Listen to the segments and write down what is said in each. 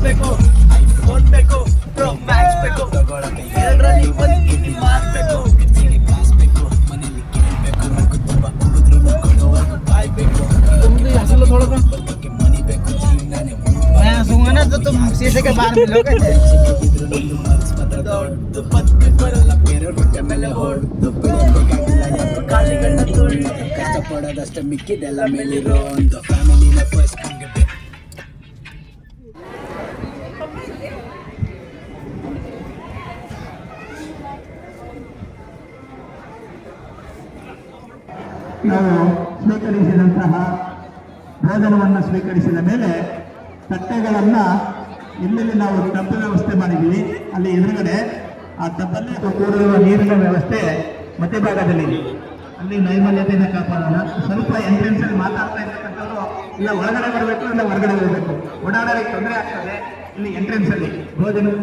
ಬೇಕು, ಐಫೋನ್ ಬೇಕು, pro Max ಬೇಕು, ತಗೊಳಕ್ಕೆ ಎರಡರಲ್ಲಿ ಒಂದು ಮಾರ್ಬೇಕು, ಕ್ಲಾಸ್ ಬೇಕು, ಮನೇಲಿ ಕೇಳಬೇಕು, ನಗು ತುಂಬ ಕೂದ್ರು ಕೊಡುವಾಗ ಕಾಯ್ಬೇಕು, ಬದುಕಕ್ಕೆ ಮನಿ ಬೇಕು, ಜೀವನನೇ सुना तो तुम शीशे के बाहर मिलोगे ದೊಡ್ಡ ಬದುಕು ಬರಲ್ಲ ಬೇರೆ ಹೊಟ್ಟೆ ಮೇಲೆ ಹೊಡೆದು ಬೆಳೆಯಬೇಕಾಗಿಲ್ಲ ಯಾರು ಕಾಲಿಗಳನ್ನ ತೊಳೆದು ಕಷ್ಟಪಡೋದಷ್ಟೇ ಮಿಕ್ಕಿದೆಲ್ಲ ಮೇಲಿರೋ ಒಂದು ಫ್ಯಾಮಿಲಿನ ಫಸ್ಟ್ ಹಂಗೆ ನಾವು ಸ್ವೀಕರಿಸಿದಂತಹ ಭೋಜನವನ್ನು ಸ್ವೀಕರಿಸಿದ ಮೇಲೆ ತಟ್ಟೆಗಳನ್ನು ಎಲ್ಲೆಲ್ಲಿ ನಾವು ಟಬ್ ವ್ಯವಸ್ಥೆ ಮಾಡಿದ್ವಿ ಅಲ್ಲಿ ಎದುರುಗಡೆ ಆ ಟಬ್ಬಲ್ಲಿ ಕೂಡಿರುವ ನೀರಿನ ವ್ಯವಸ್ಥೆ ಮಧ್ಯಭಾಗದಲ್ಲಿದೆ. ಅಲ್ಲಿ ನೈರ್ಮಲ್ಯತೆಯನ್ನು ಕಾಪಾಡೋಣ. ಸ್ವಲ್ಪ ಎಂಟ್ರೆನ್ಸಲ್ಲಿ ಮಾತಾಡ್ತಾ ಇರ್ತಕ್ಕಂಥವ್ರು ಇಲ್ಲ ಒಳಗಡೆ ಬರಬೇಕು ಇಲ್ಲ ಹೊರಗಡೆ ಬರಬೇಕು, ಓಡಾಡೋದಕ್ಕೆ ತೊಂದರೆ ಆಗ್ತದೆ. ಇಲ್ಲಿ ಎಂಟ್ರೆನ್ಸಲ್ಲಿ ಭೋಜನ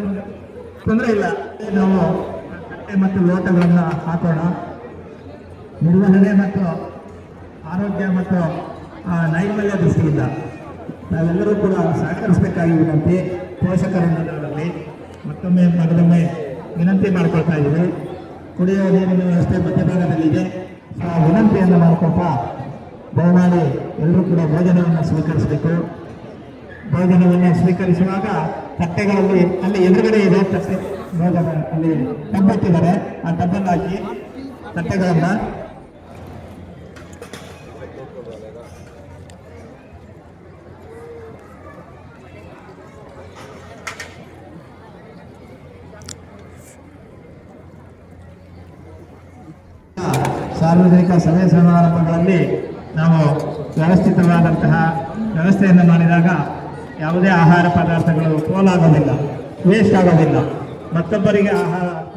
ತೊಂದರೆ ಇಲ್ಲ. ನಾವು ತಟ್ಟೆ ಮತ್ತು ಲೋಟಗಳನ್ನು ಹಾಕೋಣ. ನಿರ್ವಹಣೆ ಮತ್ತು ಆರೋಗ್ಯ ಮತ್ತು ನೈರ್ಮಲ್ಯ ದೃಷ್ಟಿಯಿಂದ ನಾವೆಲ್ಲರೂ ಕೂಡ ಸಹಕರಿಸಬೇಕಾಗಿ ವಿನಂತಿ. ಪೋಷಕರನ್ನಾಗಲಿ ಮತ್ತೊಮ್ಮೆ ಮಗದೊಮ್ಮೆ ವಿನಂತಿ ಮಾಡಿಕೊಳ್ತಾ ಇದ್ದೀವಿ. ಕುಡಿಯುವ ನೀರಿನ ವ್ಯವಸ್ಥೆ ಮಧ್ಯಭಾಗದಲ್ಲಿದೆ. ಆ ವಿನಂತಿಯನ್ನು ಮಾಡ್ಕೊಳ್ತಾ ದಯಮಾಡಿ ಎಲ್ಲರೂ ಕೂಡ ಭೋಜನವನ್ನು ಸ್ವೀಕರಿಸಬೇಕು. ಭೋಜನವನ್ನು ಸ್ವೀಕರಿಸುವಾಗ ತಟ್ಟೆಗಳಲ್ಲಿ ಅಲ್ಲಿ ಎದುರುಗಡೆ ಇದೆ ತಟ್ಟೆ ಭೋಜನ, ಅಲ್ಲಿ ಟಬ್ಬಿಟ್ಟಿದ್ದಾರೆ. ಆ ಟಬ್ಬನ್ನು ಹಾಕಿ ತಟ್ಟೆಗಳನ್ನು ಸಾರ್ವಜನಿಕ ಸಭೆ ಸಮಾರಂಭಗಳಲ್ಲಿ ನಾವು ವ್ಯವಸ್ಥಿತವಾದಂತಹ ವ್ಯವಸ್ಥೆಯನ್ನು ಮಾಡಿದಾಗ ಯಾವುದೇ ಆಹಾರ ಪದಾರ್ಥಗಳು ಪೋಲಾಗೋದಿಲ್ಲ, ವೇಸ್ಟ್ ಆಗೋದಿಲ್ಲ, ಮತ್ತೊಬ್ಬರಿಗೆ ಆಹಾರ ಆಗ್ತದೆ.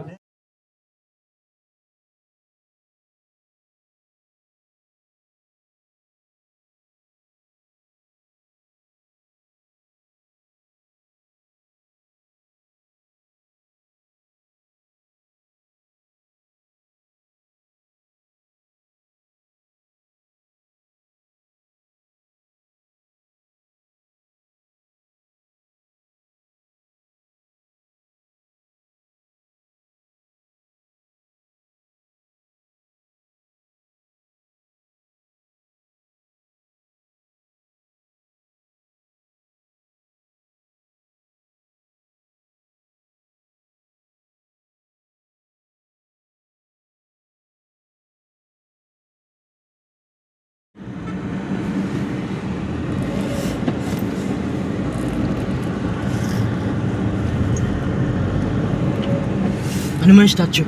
हनुमान स्टैचू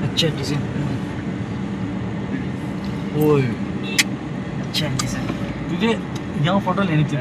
अच्छा डिजाइन, ओह अच्छा डिजाइन। तुझे यहाँ फोटो लेनी थी।